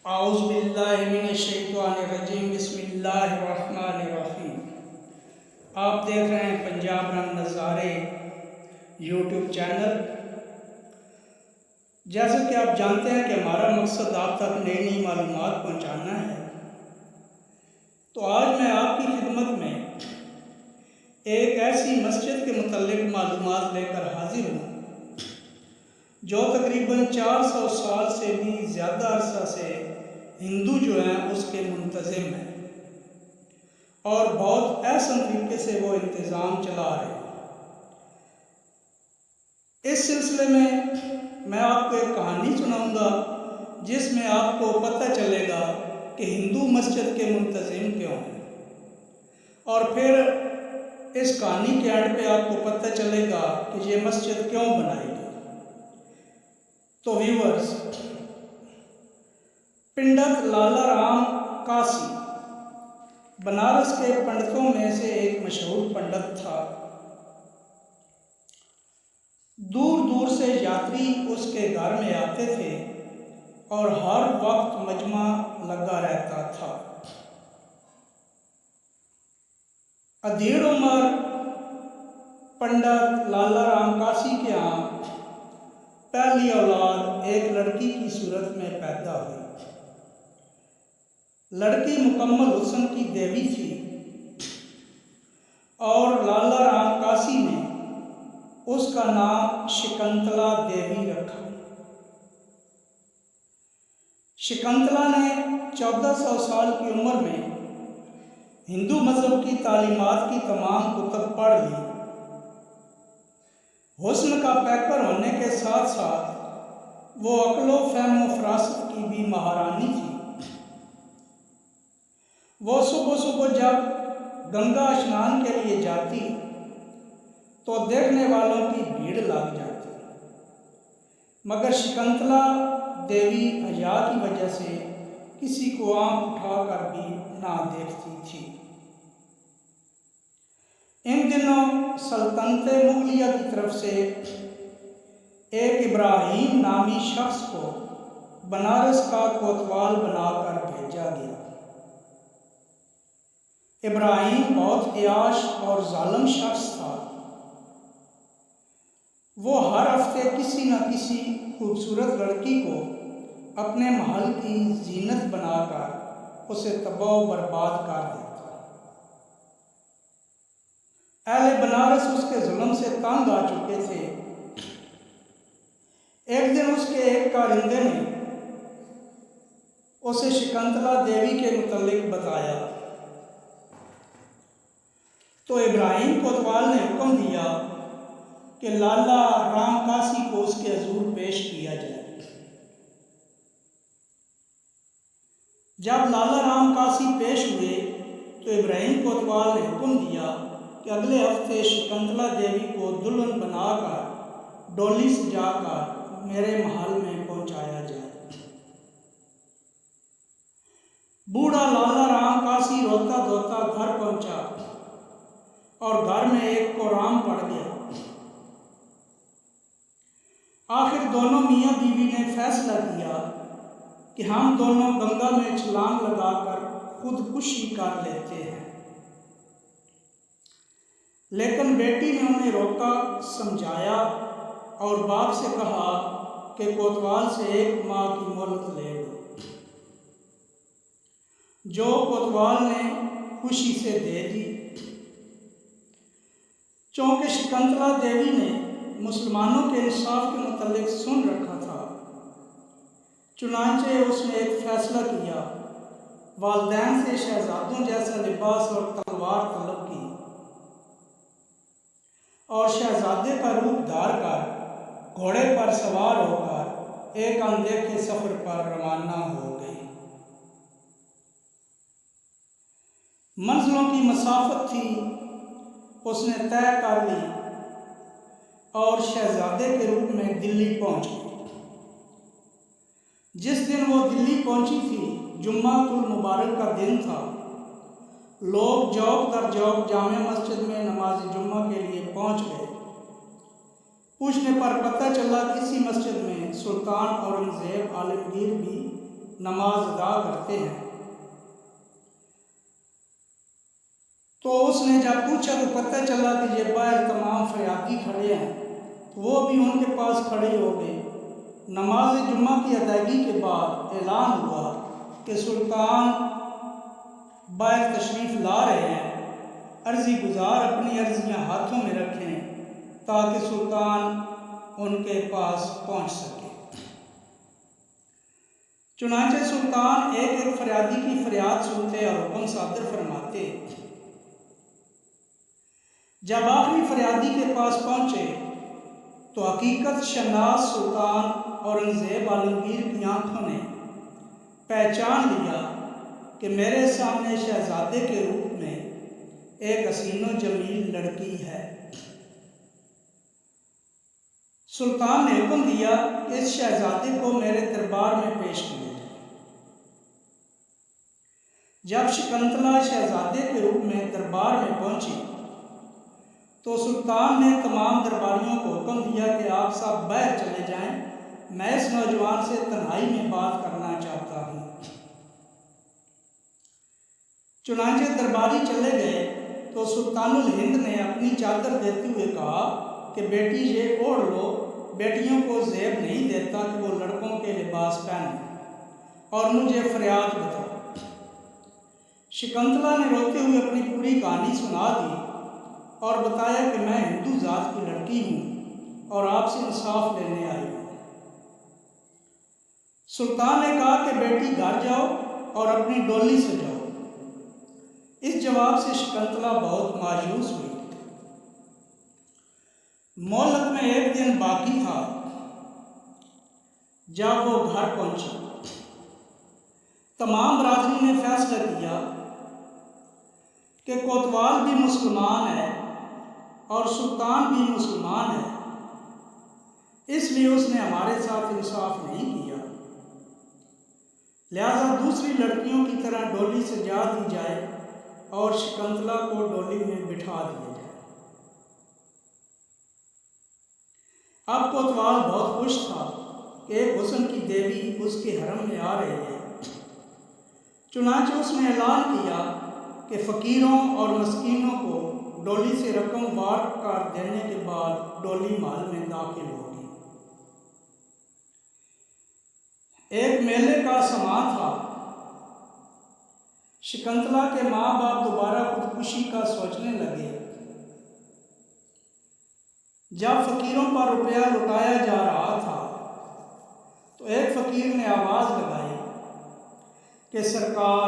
आऊज़ुबिल्लाहिमिनश्शैतानिर्रजीम बिस्मिल्लाहिर्रहमानिर्रहीम। आप देख रहे हैं पंजाब रंग नज़ारे यूट्यूब चैनल। जैसे कि आप जानते हैं कि हमारा मकसद आप तक नई नई मालूमात पहुंचाना है, तो आज मैं आपकी खिदमत में एक ऐसी मस्जिद के मुतल्लिक़ मालूमात लेकर हाजिर हूँ जो तकरीबन 400 साल से भी ज़्यादा अरसा से हिंदू जो हैं उसके मुंतज़िम हैं और बहुत अहसन तरीके से वो इंतज़ाम चला रहे हैं। इस सिलसिले में मैं आपको एक कहानी सुनाऊंगा जिसमें आपको पता चलेगा कि हिंदू मस्जिद के मुंतज़िम क्यों हैं, और फिर इस कहानी के एंड पे आपको पता चलेगा कि ये मस्जिद क्यों बनाई गई। तो व्यूअर्स, पंडित लाला राम कासी बनारस के पंडितों में से एक मशहूर पंडित था। दूर दूर से यात्री उसके घर में आते थे और हर वक्त मजमा लगा रहता था। अधेड़ उम्र पंडित लाला राम कासी के यहाँ पहली औलाद एक लड़की की सूरत में पैदा हुई। लड़की मुकम्मल हुस्न की देवी थी और लाला राम कासी ने उसका नाम शकुंतला देवी रखा। शकुंतला ने 1400 साल की उम्र में हिंदू मज़हब की तालीमात की तमाम कुतुब पढ़ ली। हुस्न का पैकर होने के साथ साथ वो अक्ल व फहम व फरासत की भी महारानी थी। वो सुबह सुबह जब गंगा स्नान के लिए जाती तो देखने वालों की भीड़ लग जाती, मगर शकुंतला देवी हया की वजह से किसी को आंख उठाकर भी ना देखती थी। इन दिनों सल्तनत मुगलिया की तरफ से एक इब्राहिम नामी शख्स को बनारस का कोतवाल बनाकर भेजा गया। इब्राहिम बहुत अयाश और जालिम शख्स था। वो हर हफ्ते किसी न किसी खूबसूरत लड़की को अपने महल की जीनत बनाकर उसे तबाह बर्बाद कर देता। अहले बनारस उसके जुल्म से तंग आ चुके थे। एक दिन उसके एक कारिंदे ने उसे शकुंतला देवी के मुतल्लिक बताया, तो इब्राहिम कोतवाल ने हुक्म दिया कि लाला राम कासी को उसके हजूर पेश किया जाए। जब लाला राम कासी पेश हुए तो इब्राहिम कोतवाल ने हुक्म दिया कि अगले हफ्ते शकुंतला देवी को दुल्हन बनाकर डोली सजाकर मेरे महल में पहुंचाया जाए। बूढ़ा लाला राम कासी रोता धोता घर पहुंचा और घर में एक को राम पड़ गया। आखिर दोनों मियाँ बीवी ने फैसला किया कि हम दोनों गंगा में छलांग लगाकर खुदकुशी कर लेते हैं, लेकिन बेटी ने उन्हें रोका, समझाया और बाप से कहा कि कोतवाल से 1 माह की मोहलत ले लो, जो कोतवाल ने खुशी से दे दी। चूँकि शकुंतला देवी ने मुसलमानों के इंसाफ के मुतल्लिक सुन रखा था, चुनांचे उसने एक फैसला किया, वालिदैन से शहजादों जैसा लिबास और तलवार तलब की और शहजादे का रूप धार कर घोड़े पर सवार होकर एक अनदेखे सफर पर रवाना हो गई। मंजिलों की मसाफत थी उसने तय कर ली और शहजादे के रूप में दिल्ली पहुंच गई। जिस दिन वो दिल्ली पहुंची थी जुम्मातुल मुबारक का दिन था। लोग जौक दर जौक जामे मस्जिद में नमाज जुम्मा के लिए पहुंच गए। पूछने पर पता चला कि इसी मस्जिद में सुल्तान औरंगज़ेब आलमगीर भी नमाज अदा करते हैं। तो उसने जब पूछा तो पता चला कि ये बाहर तमाम फरियादी खड़े हैं, तो वो भी उनके पास खड़े हो गए। नमाज जुम्मा की अदायगी के बाद ऐलान हुआ कि सुल्तान बाहर तशरीफ़ ला रहे हैं, अर्ज़ी गुज़ार अपनी अर्ज़ियाँ हाथों में रखें ताकि सुल्तान उनके पास पहुँच सके। चुनांचे सुल्तान एक एक फरियादी की फरियाद सुनते और हुक्म सादर फरमाते। जब आखिरी फरियादी के पास पहुँचे तो हकीकत शनास सुल्तान औरंगज़ेब आलमगीर की आंखों ने पहचान लिया कि मेरे सामने शहजादे के रूप में एक हसीनो जमील लड़की है। सुल्तान ने हुक्म दिया कि इस शहजादे को मेरे दरबार में पेश किया जाए। जब शकुंतला शहजादे के रूप में दरबार में पहुंची तो सुल्तान ने तमाम दरबारियों को हुक्म दिया कि आप सब बाहर चले जाएं, मैं इस नौजवान से तन्हाई में बात करना चाहता हूँ। चुनांचे दरबारी चले गए तो सुल्तानुल हिंद ने अपनी चादर देते हुए कहा कि बेटी ये ओढ़ लो, बेटियों को ज़ेब नहीं देता कि वो लड़कों के लिबास पहने, और मुझे फरियाद बताओ। शकुंतला ने रोते हुए अपनी पूरी कहानी सुना दी और बताया कि मैं हिंदू जात की लड़की हूँ और आपसे इंसाफ लेने आई हूँ। सुल्तान ने कहा कि बेटी घर जाओ और अपनी डोली से जाओ। इस जवाब से शकुंतला बहुत मायूस हुई। मोहलत में एक दिन बाकी था जब वो घर पहुंची। तमाम बरादरी ने फैसला किया कि कोतवाल भी मुसलमान है और सुल्तान भी मुसलमान है, इसलिए उसने हमारे साथ इंसाफ नहीं किया, लिहाजा दूसरी लड़कियों की तरह डोली से जा दी जाए और शकुंतला को डोली में बिठा दिया जाए। अब कोतवाल बहुत खुश था कि एक हुस्न की देवी उसके हरम में आ रही है। चुनांचे उसने ऐलान किया कि फ़कीरों और मस्कीनों को डोली से रकम वार कर देने के बाद डोली महल में दाखिल होगी। एक मेले का समा था। शकुंतला के माँ बाप दोबारा खुदकुशी का सोचने लगे। जब फ़कीरों पर रुपया लुटाया जा रहा था तो एक फ़कीर ने आवाज़ लगाई कि सरकार,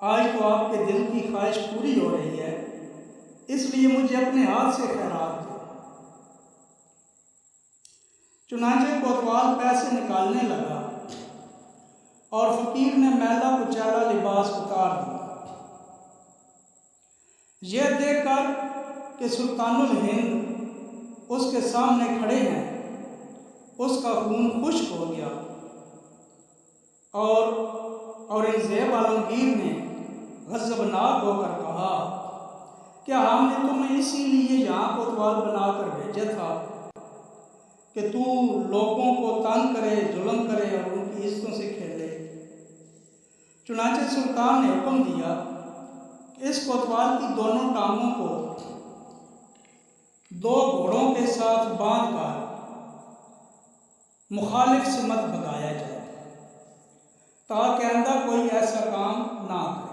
आज तो आपके दिल की ख्वाहिश पूरी हो रही है, इसलिए मुझे अपने हाथ से खैरात दो। चुनांचे कोतवाल पैसे निकालने लगा और फ़कीर ने मैला कुचैला लिबास उतार दिया। यह देखकर कि सुल्तानुल हिंद उसके सामने खड़े हैं, उसका खून खुश्क हो गया और औरंगज़ेब आलमगीर ने गज़बनाक होकर कहा, क्या हमने तुम्हें इसीलिए यहाँ कोतवाल बनाकर भेजा था कि तू लोगों को तंग करे, जुल्म करे और उनकी इज्जतों से खेले? चुनांचे सुल्तान ने हुक्म दिया कि इस कोतवाल की दोनों टांगों को दो घोड़ों के साथ बांधकर मुखालिफ से मत भगाया जाए ताकि आइंदा कोई ऐसा काम ना करे।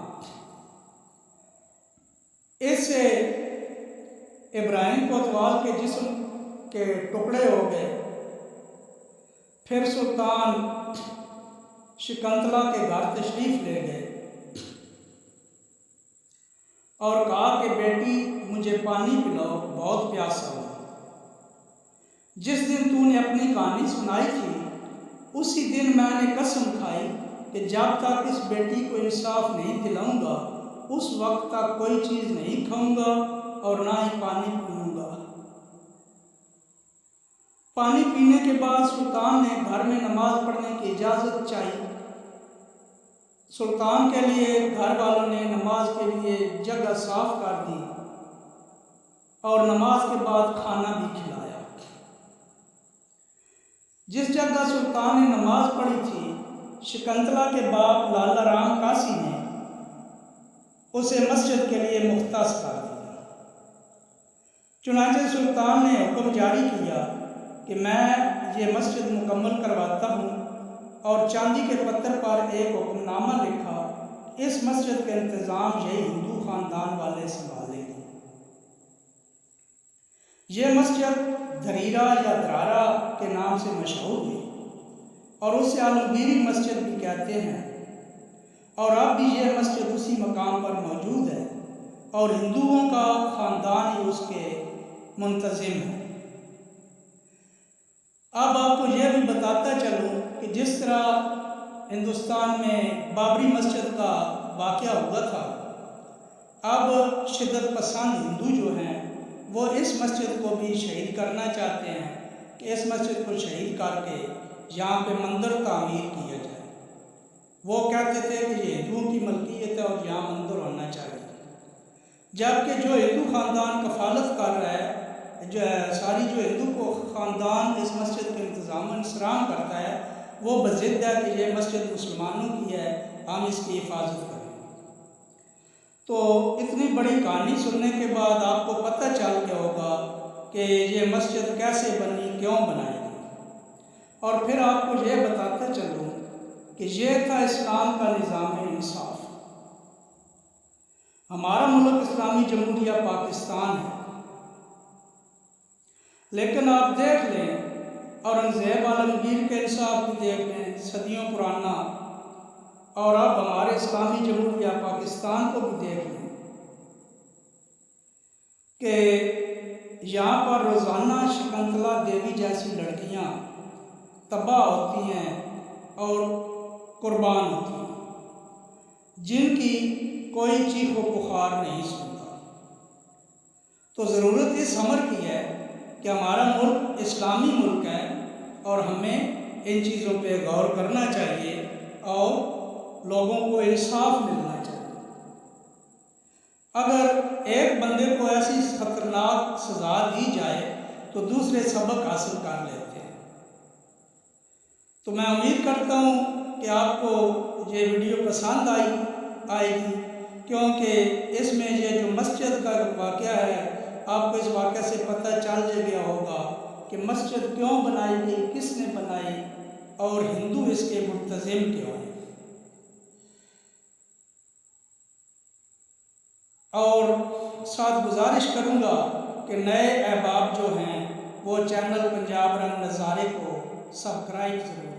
इससे इब्राहिम कोतवाल के जिस्म के टुकड़े हो गए। फिर सुल्तान शकुंतला के घर तशरीफ़ ले गए और कहा कि बेटी मुझे पानी पिलाओ, बहुत प्यासा हूँ। जिस दिन तूने अपनी कहानी सुनाई थी उसी दिन मैंने कसम खाई कि जब तक इस बेटी को इंसाफ नहीं दिलाऊंगा उस वक्त तक कोई चीज़ नहीं खाऊंगा और ना ही पानी पीऊंगा। पानी पीने के बाद सुल्तान ने घर में नमाज पढ़ने की इजाज़त चाहिए। सुल्तान के लिए घर वालों ने नमाज के लिए जगह साफ कर दी और नमाज के बाद खाना भी खिलाया। जिस जगह सुल्तान ने नमाज पढ़ी थी शकुंतला के बाप लाला राम कासी ने उसे मस्जिद के लिए मुख्तस कर दिया। चुनांचे सुल्तान ने हुक्म जारी किया कि मैं ये मस्जिद मुकम्मल करवाता हूँ और चांदी के पत्थर पर एक हुक्मनामा लिखा, इस मस्जिद का इंतज़ाम यही हिंदू ख़ानदान वाले संभालेंगे। ये मस्जिद धरीरा या दरारा के नाम से मशहूर है और उसे आलमगीरी मस्जिद भी कहते हैं, और अब भी यह मस्जिद उसी मकाम पर मौजूद है और हिंदुओं का ख़ानदान ही उसके मुंतज़िम है। अब आपको यह भी बताता चलूँ कि जिस तरह हिंदुस्तान में बाबरी मस्जिद का वाक़या हुआ था, अब शिद्दत पसंद हिंदू जो हैं वो इस मस्जिद को भी शहीद करना चाहते हैं कि इस मस्जिद को शहीद करके यहाँ पे मंदिर तामीर किया जाए। वो कहते थे कि ये हिंदुओं की मलकियत है और यहाँ मंदिर होना चाहिए, जबकि जो हिंदू ख़ानदान कफालत कर रहा है, जो सारी जो हिंदू को ख़ानदान इस मस्जिद के इंतज़ाम इंसराम करता है, वो बज़िद्द है कि ये मस्जिद मुसलमानों की है, हम इसकी हिफाजत करें। तो इतनी बड़ी कहानी सुनने के बाद आपको पता चल गया होगा कि ये मस्जिद कैसे बनी, क्यों बनाई गई। और फिर आपको ये बताते चलूँ कि ये था इस्लाम का निज़ाम इंसाफ। हमारा मुल्क इस्लामी जमहूरिया पाकिस्तान है, लेकिन आप देख लें औरंगज़ेब आलमगीर के इंसाफ भी देख लें, सदियों पुराना, और अब हमारे इस्लामी जमहूरिया पाकिस्तान को भी देख लें कि यहाँ पर रोज़ाना शकुंतला देवी जैसी लड़कियाँ तबाह होती हैं और कुर्बान होती हैं, जिनकी कोई चीखो पुकार नहीं सुनता। तो ज़रूरत इस अमर की है कि हमारा मुल्क इस्लामी मुल्क है और हमें इन चीज़ों पे गौर करना चाहिए और लोगों को इंसाफ मिलना चाहिए। अगर एक बंदे को ऐसी खतरनाक सज़ा दी जाए तो दूसरे सबक हासिल कर लेते हैं। तो मैं उम्मीद करता हूँ कि आपको ये वीडियो पसंद आएगी, क्योंकि इसमें ये जो मस्जिद का वाक़या है, आपको इस वाक़े से पता चल गया होगा कि मस्जिद क्यों बनाई गई, किसने बनाई और हिंदू इसके मुल्तज़िम क्यों हैं। और साथ गुजारिश करूँगा कि नए अहबाब जो हैं वो चैनल पंजाब रंग नज़ारे को सब्सक्राइब ज़रूर